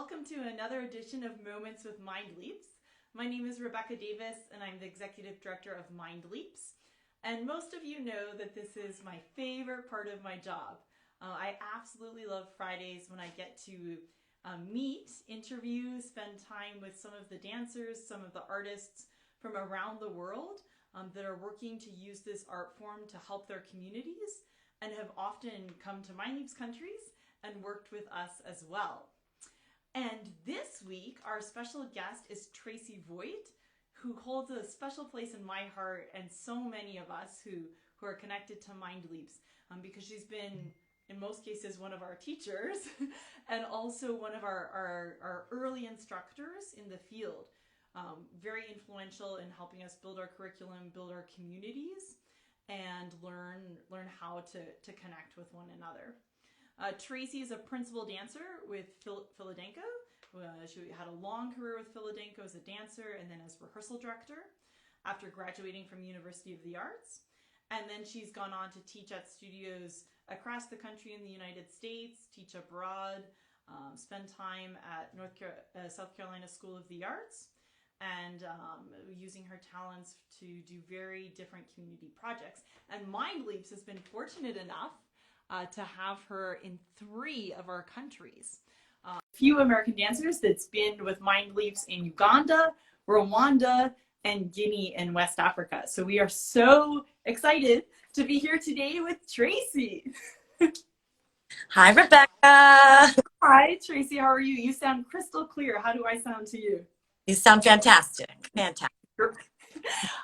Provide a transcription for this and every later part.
welcome to another edition of Moments with Mindleaps. My name is Rebecca Davis, and I'm the Executive Director of Mindleaps. And most of you know that this is my favorite part of my job. I absolutely love Fridays when I get to meet, interview, spend time with some of the dancers, some of the artists from around the world that are working to use this art form to help their communities and have often come to Mindleaps countries and worked with us as well. And this week, our special guest is Tracy Vogt, who holds a special place in my heart and so many of us who are connected to Mindleaps, because she's been, in most cases, one of our teachers and also one of our early instructors in the field. Very influential in helping us build our curriculum, build our communities, and learn how to connect with one another. Tracy is a principal dancer with Philadanco. She had a long career with Philadanco as a dancer and then as rehearsal director after graduating from University of the Arts. And then she's gone on to teach at studios across the country in the United States, teach abroad, spend time at South Carolina School of the Arts, and using her talents to do very different community projects. And Mindleaps has been fortunate enough to have her in 3 of our countries. Few American dancers that's been with Mindleaps in Uganda, Rwanda, and Guinea in West Africa. So we are so excited to be here today with Tracy. Hi, Rebecca. Hi, Tracy. How are you? You sound crystal clear. How do I sound to you? You sound fantastic. Fantastic.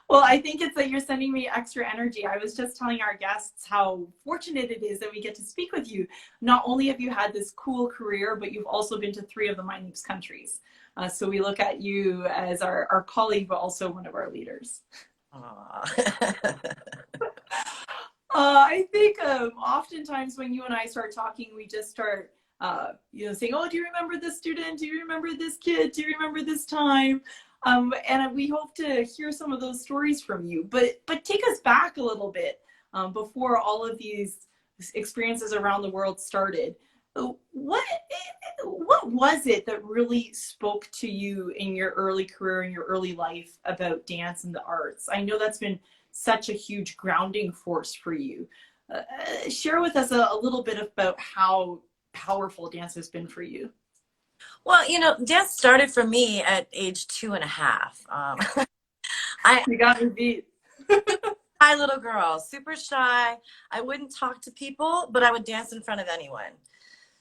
Well, I think it's that you're sending me extra energy. I was just telling our guests how fortunate it is that we get to speak with you. Not only have you had this cool career, but you've also been to 3 of the Mindleaps countries. So we look at you as our colleague, but also one of our leaders. I think oftentimes when you and I start talking, we just start saying, oh, do you remember this student? Do you remember this kid? Do you remember this time? And we hope to hear some of those stories from you. But take us back a little bit before all of these experiences around the world started. What was it that really spoke to you in your early career, in your early life about dance and the arts? I know that's been such a huge grounding force for you. Share with us a little bit about how powerful dance has been for you. Well, dance started for me at age 2.5. You got me beat. Shy little girl, super shy. I wouldn't talk to people, but I would dance in front of anyone.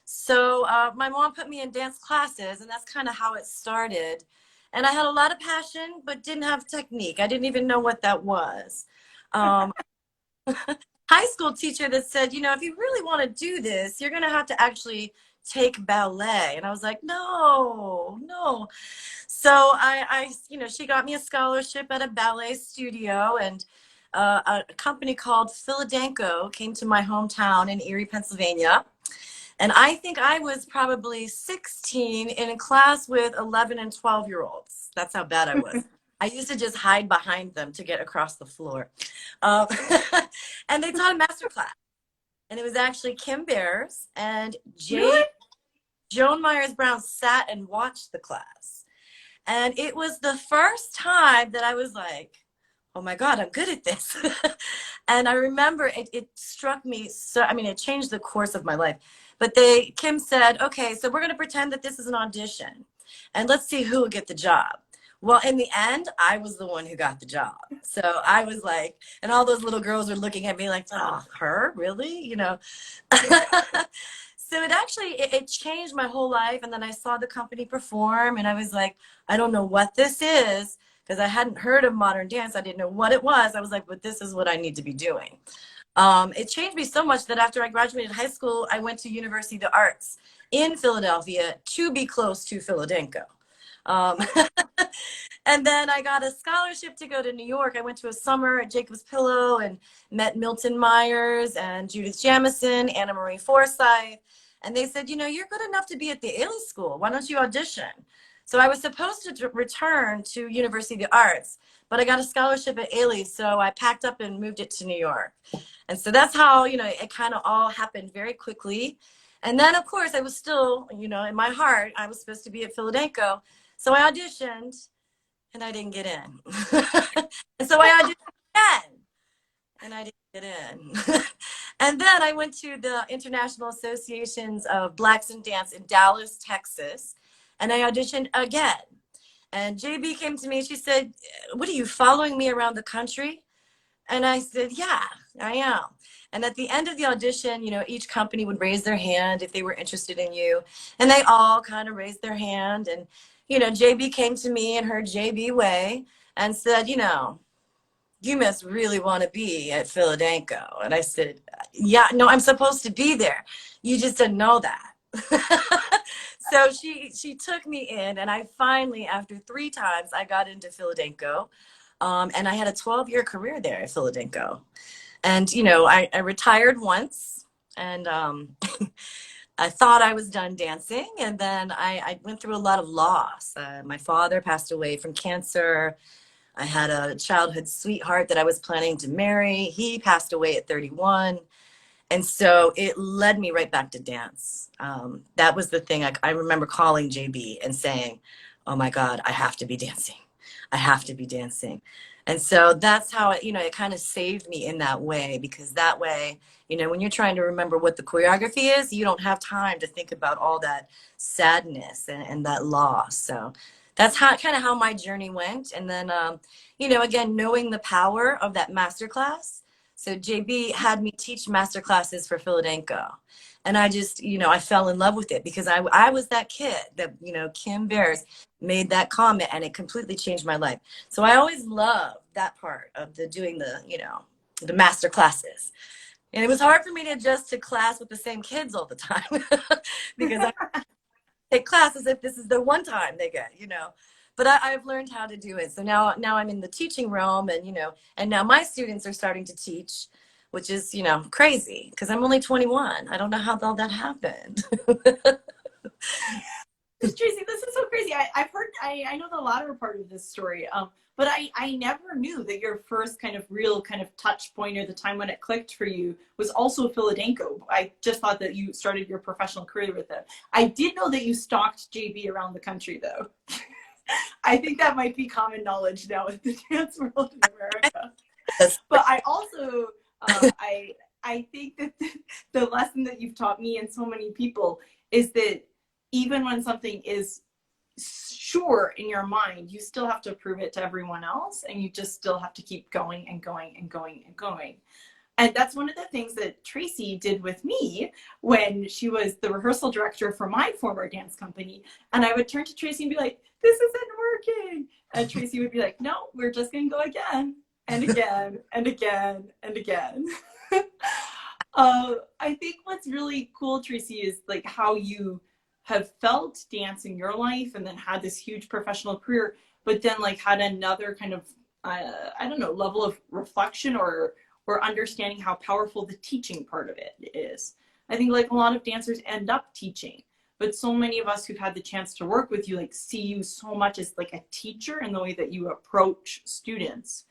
So my mom put me in dance classes, and that's kind of how it started. And I had a lot of passion, but didn't have technique. I didn't even know what that was. High school teacher that said, if you really want to do this, you're going to have to actually take ballet. And I was like, no. So she got me a scholarship at a ballet studio, and a company called Philadanco came to my hometown in Erie, Pennsylvania. And I think I was probably 16 in a class with 11 and 12-year-olds. That's how bad I was. I used to just hide behind them to get across the floor. And they taught a master class. And it was actually Kim Bears and Joan Myers-Brown sat and watched the class. And it was the first time that I was like, oh my God, I'm good at this. And I remember it struck me. So, it changed the course of my life. But Kim said, okay, so we're going to pretend that this is an audition. And let's see who will get the job. Well, in the end, I was the one who got the job. So I was like, and all those little girls were looking at me like, oh, her? Really? So it changed my whole life. And then I saw the company perform, and I was like, I don't know what this is, because I hadn't heard of modern dance. I didn't know what it was. I was like, but this is what I need to be doing. It changed me so much that after I graduated high school, I went to University of the Arts in Philadelphia to be close to Philadanco. And then I got a scholarship to go to New York. I went to a summer at Jacob's Pillow and met Milton Myers and Judith Jamison, Anna Marie Forsyth. And they said, you're good enough to be at the Ailey School. Why don't you audition? So I was supposed to return to University of the Arts, but I got a scholarship at Ailey, so I packed up and moved it to New York. And so that's how, it kind of all happened very quickly. And then, of course, I was still, you know, in my heart, I was supposed to be at Philadanco. So I auditioned and I didn't get in. And so I auditioned again and I didn't get in. And then I went to the International Associations of Blacks in Dance in Dallas, Texas, and I auditioned again. And JB came to me, she said, "What are you, following me around the country?" And I said, "Yeah, I am." And at the end of the audition, you know, each company would raise their hand if they were interested in you. And they all kind of raised their hand. And, you know, JB came to me in her JB way and said, "You know, you must really want to be at Philadanco." And I said, "Yeah, no, I'm supposed to be there. You just didn't know that." So she took me in, and I finally, after 3 times, I got into Philadanco. And I had a 12-year career there at Philadanco. And, you know, I retired once, and I thought I was done dancing. And then I went through a lot of loss. My father passed away from cancer. I had a childhood sweetheart that I was planning to marry. He passed away at 31. And so it led me right back to dance. That was the thing. I remember calling JB and saying, "Oh my God, I have to be dancing. I have to be dancing." And so that's how it, you know, it kind of saved me in that way, because that way, you know, when you're trying to remember what the choreography is, you don't have time to think about all that sadness and that loss. So that's how kind of how my journey went. And then, you know, again, knowing the power of that masterclass. So JB had me teach master classes for Philadanco. And I just, you know, I fell in love with it because I was that kid that, you know, Kim Bears made that comment and it completely changed my life. So I always loved that part of the doing the, you know, the master classes. And it was hard for me to adjust to class with the same kids all the time because I take class as if this is the one time they get, you know. But I've learned how to do it. So now I'm in the teaching realm, and, you know, and now my students are starting to teach, which is, you know, crazy because I'm only 21. I don't know how all that happened. Tracy, this is so crazy. I've heard, I know the latter part of this story, but I never knew that your first kind of real kind of touch point, or the time when it clicked for you, was also Philadanco. I just thought that you started your professional career with it. I did know that you stalked JB around the country, though. I think that might be common knowledge now in the dance world in America. But I also, I think that the lesson that you've taught me and so many people is that even when something is sure in your mind, you still have to prove it to everyone else, and you just still have to keep going and going and going and going. And that's one of the things that Tracy did with me when she was the rehearsal director for my former dance company. And I would turn to Tracy and be like, "This isn't working." And Tracy would be like, "No, we're just going to go again and again and again and again." I think what's really cool, Tracy, is like how you have felt dance in your life and then had this huge professional career, but then like had another kind of, I don't know, level of reflection or understanding how powerful the teaching part of it is. I think like a lot of dancers end up teaching, but so many of us who've had the chance to work with you like see you so much as like a teacher in the way that you approach students.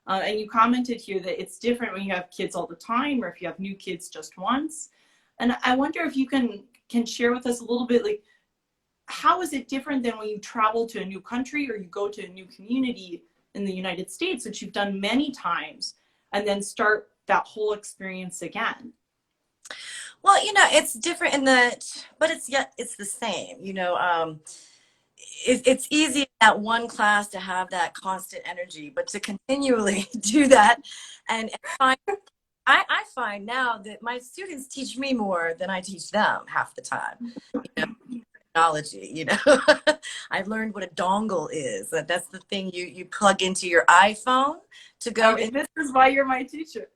And you commented here that it's different when you have kids all the time, or if you have new kids just once. And I wonder if you can share with us a little bit, like, how is it different than when you travel to a new country or you go to a new community in the United States, which you've done many times, and then start that whole experience again? Well, you know, it's different in that, but it's the same. You know, it's easy in that one class to have that constant energy, but to continually do that and find, I find now that my students teach me more than I teach them half the time. You know, technology, you know. I've learned what a dongle is. That's the thing you plug into your iPhone to go. Okay, this is why you're my teacher.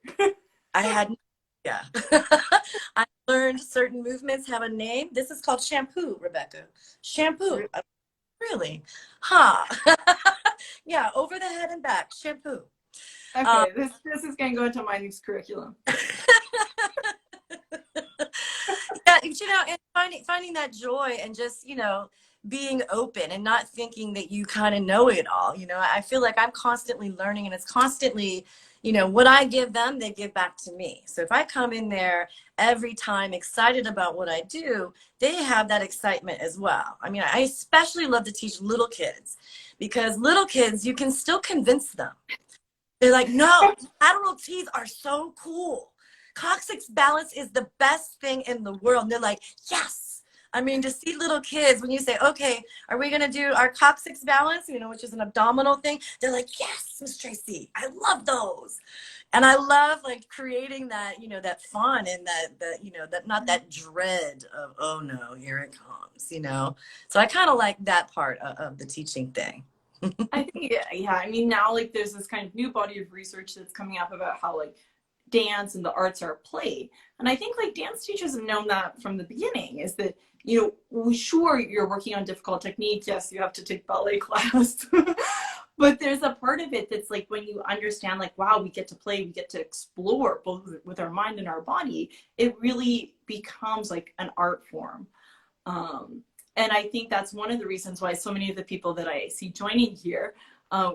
I had no idea. I learned certain movements have a name. This is called shampoo, Rebecca. Shampoo. Really? Huh. Yeah, over the head and back, shampoo. Okay, this is going to go into my next curriculum. Yeah, you know, and finding that joy and just, you know, being open and not thinking that you kind of know it all. You know, I feel like I'm constantly learning, and it's constantly, what I give them, they give back to me. So if I come in there every time excited about what I do, they have that excitement as well. I mean, I especially love to teach little kids, because little kids, you can still convince them. They're like, no, lateral teeth are so cool. Coccyx balance is the best thing in the world. And they're like, yes. I mean, to see little kids, when you say, okay, are we going to do our coccyx balance, which is an abdominal thing? They're like, yes, Miss Tracy, I love those. And I love like creating that, that fun and that not that dread of, oh no, here it comes, So I kind of like that part of the teaching thing. I think, yeah. I mean, now like there's this kind of new body of research that's coming up about how like dance and the arts are play. And I think like dance teachers have known that from the beginning, is that, sure, you're working on difficult techniques. Yes, you have to take ballet class. But there's a part of it that's like when you understand like, wow, we get to play, we get to explore both with our mind and our body, it really becomes like an art form. And I think that's one of the reasons why so many of the people that I see joining here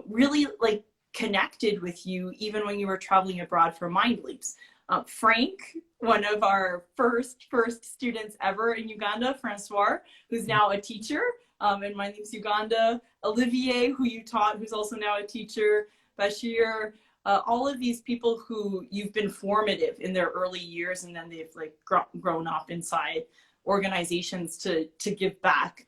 really like connected with you even when you were traveling abroad for Mindleaps. Frank, one of our first students ever in Uganda, Francois, who's now a teacher in Mindleaps Uganda, Olivier, who you taught, who's also now a teacher, Bashir, all of these people who you've been formative in their early years, and then they've like grown up inside organizations to give back.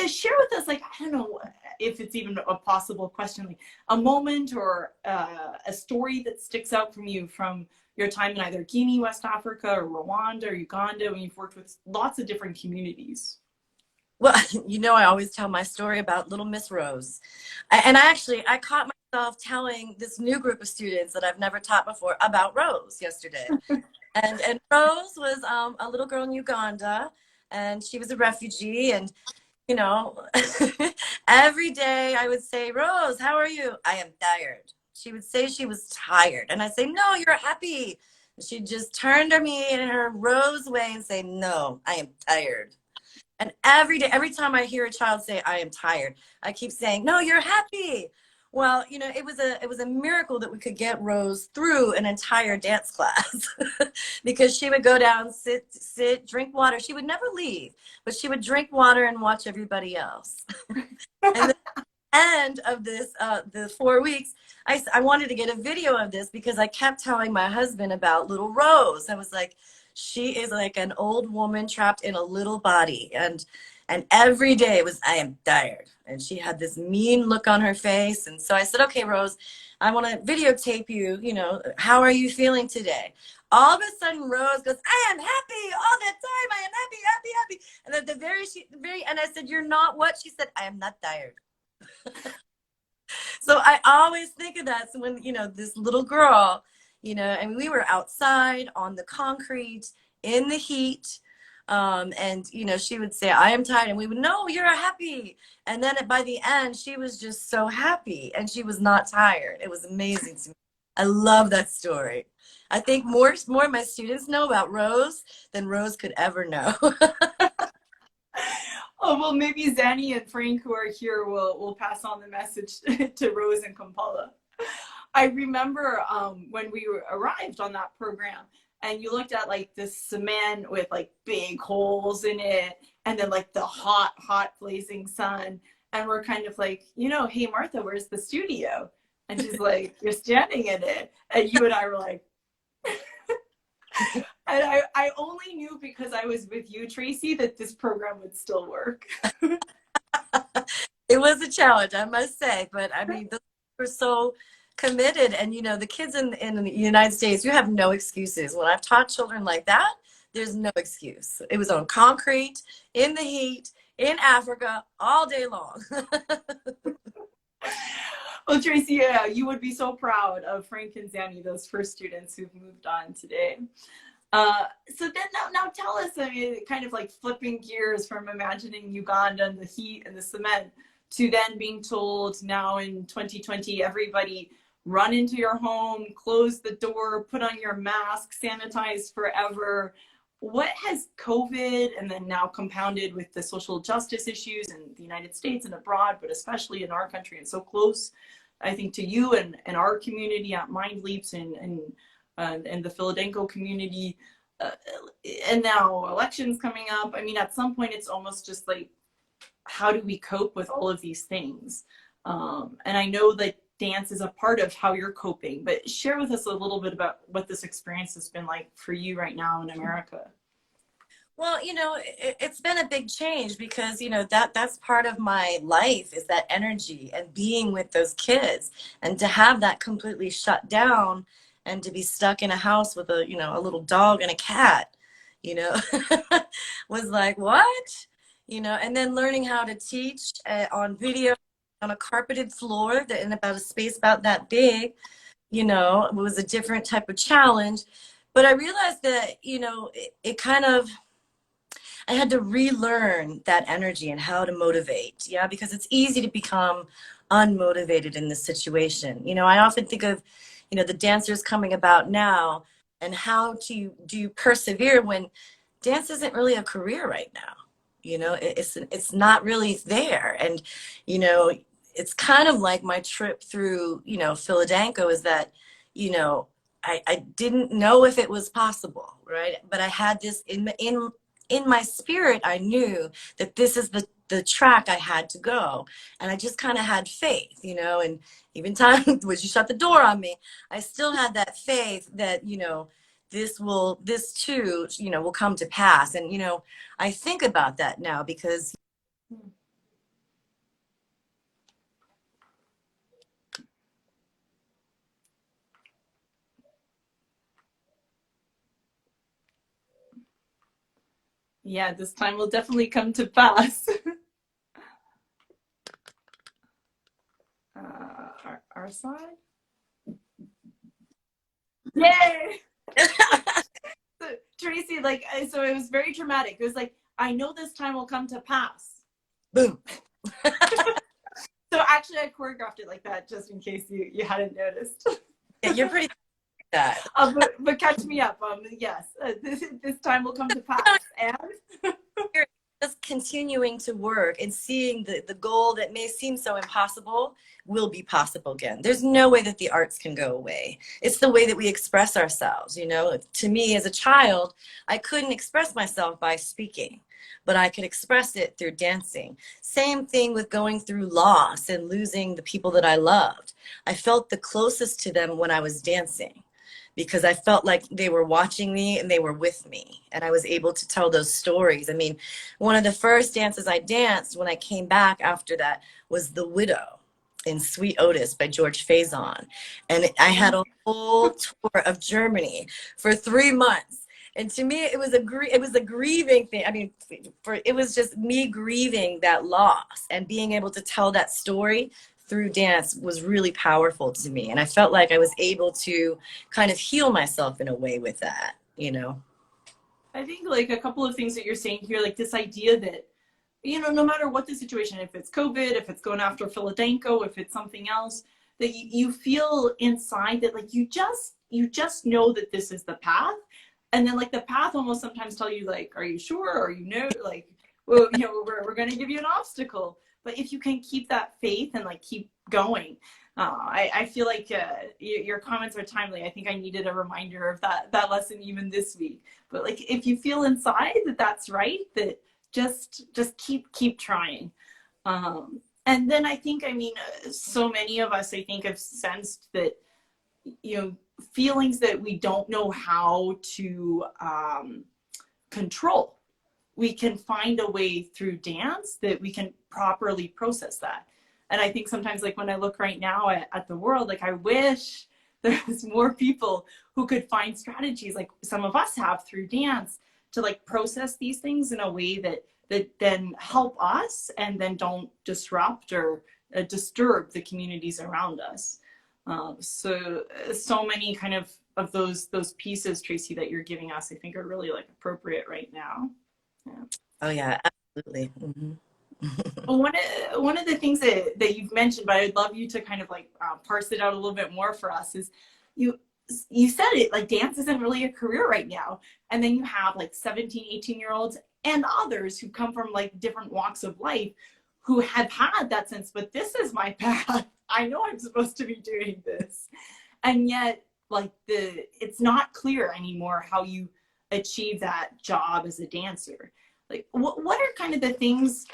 Share with us, like, I don't know if it's even a possible question, like a moment or a story that sticks out from you from your time in either Guinea, West Africa, or Rwanda, or Uganda, when you've worked with lots of different communities. Well, I always tell my story about little Miss Rose. And I caught myself telling this new group of students that I've never taught before about Rose yesterday. And Rose was a little girl in Uganda, and she was a refugee. And, every day I would say, Rose, how are you? I am tired. She would say she was tired. And I'd say, no, you're happy. And she'd just turn to me in her Rose way and say, no, I am tired. And every day, every time I hear a child say, I am tired, I keep saying, no, you're happy. Well, it was a miracle that we could get Rose through an entire dance class because she would go down, sit, drink water. She would never leave, but she would drink water and watch everybody else. And the end of this, the 4 weeks, I wanted to get a video of this because I kept telling my husband about little Rose. I was like, she is like an old woman trapped in a little body. And every day it was, I am tired. And she had this mean look on her face. And so I said, okay, Rose, I want to videotape you, how are you feeling today? All of a sudden, Rose goes, I am happy all the time. I am happy, happy, happy. And at the very end, I said, you're not what? She said, I am not tired. So I always think of that. So when, this little girl, and we were outside on the concrete in the heat. And, she would say, I am tired. And we would, no, you're happy. And then by the end, she was just so happy and she was not tired. It was amazing to me. I love that story. I think more of my students know about Rose than Rose could ever know. Oh, well, maybe Zanny and Frank, who are here, will pass on the message to Rose and Kampala. I remember when we arrived on that program, and you looked at like this cement with like big holes in it, and then like the hot blazing sun, and we're kind of like, hey Martha, where's the studio? And she's like, you're standing in it. And you and I were like, and I only knew because I was with you, Tracy, that this program would still work. It was a challenge, I must say, but I mean, those were so committed. And the kids in the United States, you have no excuses. When I've taught children like that, there's no excuse. It was on concrete, in the heat, in Africa, all day long. Well, Tracy, yeah, you would be so proud of Frank and Zanny, those first students who've moved on today. So then now tell us, I mean, kind of like flipping gears from imagining Uganda and the heat and the cement to then being told now in 2020, everybody run into your home, close the door, put on your mask, sanitize forever. What has COVID, and then now compounded with the social justice issues in the United States and abroad, but especially in our country and so close I think to you and our community at Mindleaps and the Philadanco community, uh, and now elections coming up. I mean, at some point, it's almost just like, how do we cope with all of these things? And I know that dance is a part of how you're coping, but share with us a little bit about what this experience has been like for you right now in America. Well, it's been a big change because, that's part of my life is that energy and being with those kids, and to have that completely shut down and to be stuck in a house with a little dog and a cat, you know, was like, what? And then learning how to teach on video on a carpeted floor that in about a space about that big, it was a different type of challenge. But I realized that, it kind of, I had to relearn that energy and how to motivate. Yeah, because it's easy to become unmotivated in this situation. I often think of, the dancers coming about now and how do you persevere when dance isn't really a career right now. It's not really there. And, it's kind of like my trip through, Philadanco is that, I didn't know if it was possible, right? But I had this in my spirit. I knew that this is the track I had to go, and I just kind of had faith, and even time when she shut the door on me, I still had that faith that this too will come to pass. And I think about that now because Yeah, this time will definitely come to pass. Our side? Yay! So, Tracy, like, so it was very dramatic. It was like, I know this time will come to pass. boom. So actually, I choreographed it like that just in case you hadn't noticed. Yeah, you're pretty good. But catch me up. Yes, this time will come to pass. And You're just continuing to work and seeing the goal that may seem so impossible will be possible again. There's no way that the arts can go away. It's the way that we express ourselves. To me as a child, I couldn't express myself by speaking, but I could express it through dancing. Same thing with going through loss and losing the people that I loved. I felt the closest to them when I was dancing, because I felt like they were watching me and they were with me, and I was able to tell those stories. I mean, one of the first dances I danced when I came back after that was The Widow in Sweet Otis by George Faison. And I had a whole tour of Germany for 3 months. And to me, it was a grieving thing. I mean, it was just me grieving that loss, and being able to tell that story through dance was really powerful to me. And I felt like I was able to kind of heal myself in a way with that. I think like a couple of things that you're saying here, like this idea that, no matter what the situation, if it's COVID, if it's going after Philadanco, if it's something else, that you feel inside that like you just know that this is the path. And then like the path almost sometimes tell you like, are you sure? Or like, well, we're going to give you an obstacle. But if you can keep that faith and like keep going, I feel like your comments are timely. I think I needed a reminder of that lesson even this week. But like, if you feel inside that that's right, that just keep trying. And then I think, so many of us, I think, have sensed that, feelings that we don't know how to control, we can find a way through dance that we can properly process that. And I think sometimes, like when I look right now at the world, like I wish there was more people who could find strategies like some of us have through dance to like process these things in a way that then help us and then don't disrupt or disturb the communities around us. So many kind of those pieces, Tracy, that you're giving us, I think are really like appropriate right now. Yeah. Oh yeah, absolutely. Mm-hmm. Well, one of the things that you've mentioned, but I'd love you to kind of like parse it out a little bit more for us, is you said it like dance isn't really a career right now. And then you have like 17, 18-year-olds and others who come from like different walks of life who have had that sense, but this is my path. I know I'm supposed to be doing this. And yet, like, it's not clear anymore how you achieve that job as a dancer. Like, what are kind of the things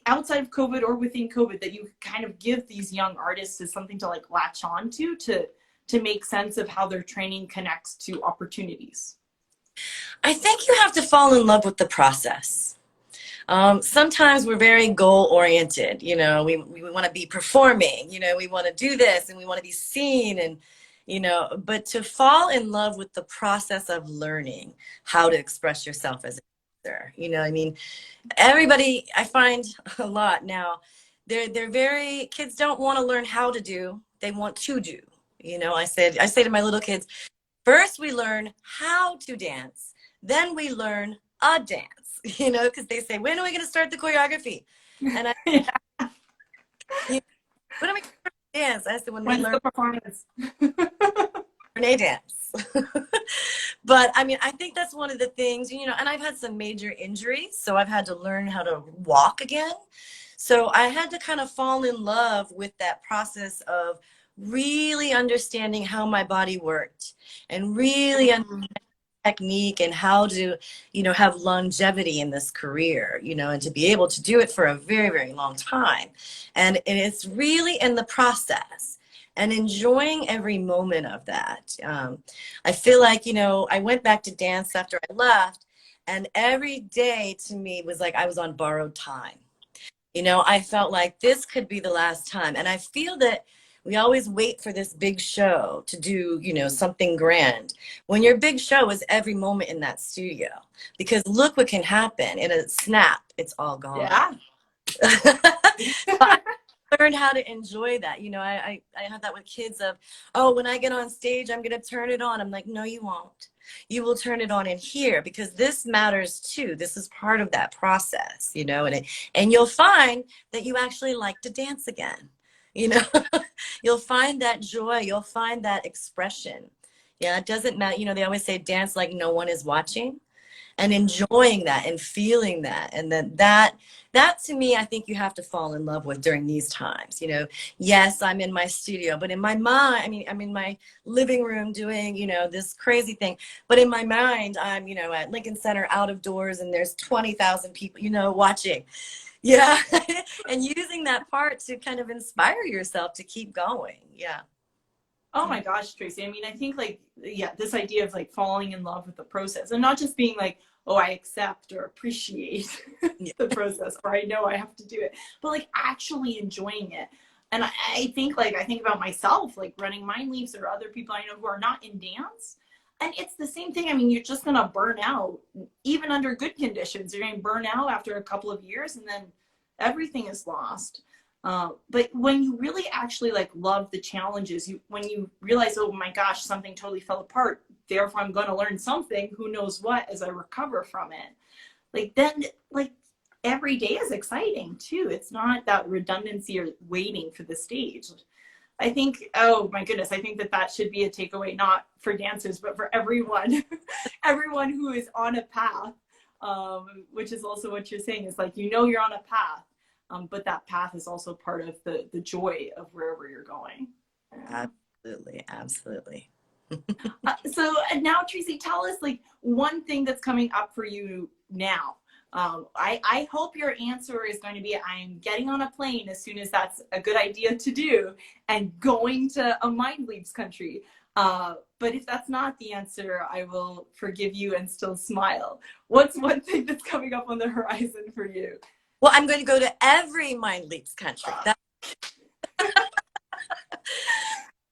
outside of COVID or within COVID that you kind of give these young artists as something to like latch on to make sense of how their training connects to opportunities? I think you have to fall in love with the process. Sometimes we're very goal oriented. We want to be performing, we want to do this and we want to be seen, and but to fall in love with the process of learning how to express yourself as a dancer. I mean, everybody, I find a lot now, they're very, kids don't want to learn how to do, they want to do. I say to my little kids, first we learn how to dance, then we learn a dance, because they say, when are we going to start the choreography? And I, when are we going to dance? I said, when we learn the performance. Learn a dance. But I mean, I think that's one of the things, and I've had some major injuries, so I've had to learn how to walk again. So I had to kind of fall in love with that process of really understanding how my body worked and really understanding technique and how to, have longevity in this career, and to be able to do it for a very, very long time. And it's really in the process and enjoying every moment of that. I feel like, I went back to dance after I left, and every day to me was like I was on borrowed time. I felt like this could be the last time. And I feel that we always wait for this big show to do, something grand, when your big show is every moment in that studio. Because look what can happen. In a snap, it's all gone. Yeah. I learned how to enjoy that. I have that with kids of, oh, when I get on stage, I'm going to turn it on. I'm like, no, you won't. You will turn it on in here, because this matters too. This is part of that process, and you'll find that you actually like to dance again. You'll find that joy. You'll find that expression. Yeah, it doesn't matter. They always say dance like no one is watching, and enjoying that and feeling that. And then that to me, I think you have to fall in love with during these times. Yes, I'm in my studio, but in my mind, I mean, I'm in my living room doing, this crazy thing. But in my mind, I'm, at Lincoln Center out of doors, and there's 20,000 people, watching. Yeah. And using that part to kind of inspire yourself to keep going. Yeah. Oh my gosh, Tracy. I mean, I think like, yeah, this idea of like falling in love with the process and not just being like, oh, I accept or appreciate the process, or I know I have to do it, but like actually enjoying it. And I think about myself, like running Mindleaps, or other people I know who are not in dance. And it's the same thing. I mean, you're just going to burn out even under good conditions. You're going to burn out after a couple of years, and then everything is lost. But when you really actually like love the challenges, when you realize, oh my gosh, something totally fell apart, therefore I'm going to learn something, who knows what, as I recover from it. Like then, like every day is exciting too. It's not that redundancy or waiting for the stage. I think, oh my goodness, I think that should be a takeaway, not for dancers, but for everyone, everyone who is on a path, which is also what you're saying, is like, you're on a path. But that path is also part of the joy of wherever you're going. Absolutely. Absolutely. So now, Tracy, tell us like one thing that's coming up for you now. I hope your answer is going to be, I'm getting on a plane as soon as that's a good idea to do, and going to a Mindleaps country. But if that's not the answer, I will forgive you and still smile. What's one thing that's coming up on the horizon for you? Well, I'm going to go to every Mindleaps country. That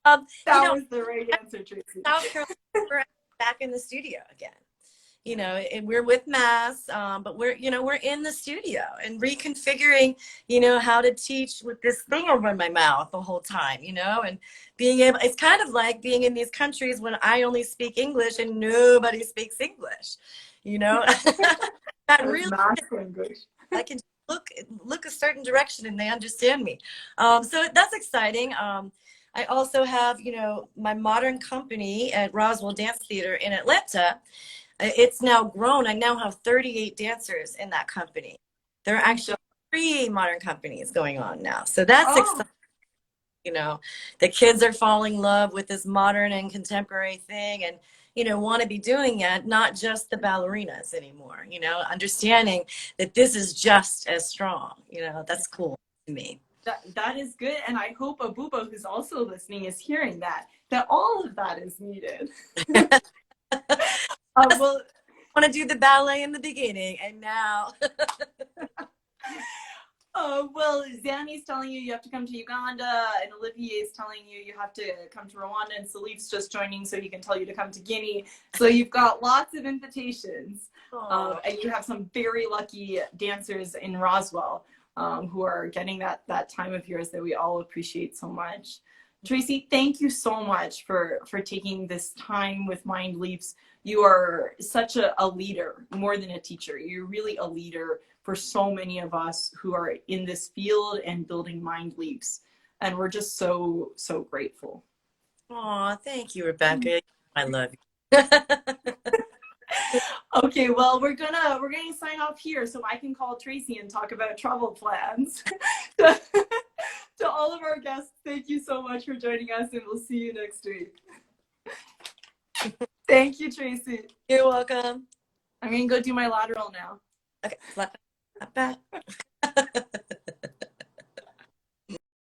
was the right answer, Tracy. South Carolina, we're back in the studio again. And we're with masks, but we're in the studio and reconfiguring, how to teach with this thing over my mouth the whole time, and being able, it's kind of like being in these countries when I only speak English and nobody speaks English, that really, English. I can look a certain direction and they understand me. So that's exciting. I also have, my modern company at Roswell Dance Theater in Atlanta. It's now grown. I now have 38 dancers in that company. There are actually 3 modern companies going on now. So that's exciting. You know, the kids are falling in love with this modern and contemporary thing, and want to be doing it, not just the ballerinas anymore. Understanding that this is just as strong. That's cool to me. That is good, and I hope Abuba, who's also listening, is hearing that all of that is needed. Well, want to do the ballet in the beginning, and now. Well, Zami's telling you have to come to Uganda, and Olivier is telling you have to come to Rwanda, and Salif's just joining so he can tell you to come to Guinea. So you've got lots of invitations, and you have some very lucky dancers in Roswell who are getting that time of yours that we all appreciate so much. Tracy, thank you so much for taking this time with Mindleaps. You are such a leader, more than a teacher. You're really a leader for so many of us who are in this field and building Mindleaps. And we're just so, so grateful. Oh, thank you, Rebecca. I love you. Okay, well, we're gonna sign off here so I can call Tracy and talk about travel plans. To all of our guests, thank you so much for joining us, and we'll see you next week. Thank you, Tracy. You're welcome. I'm gonna go do my lateral now. Okay, flat back.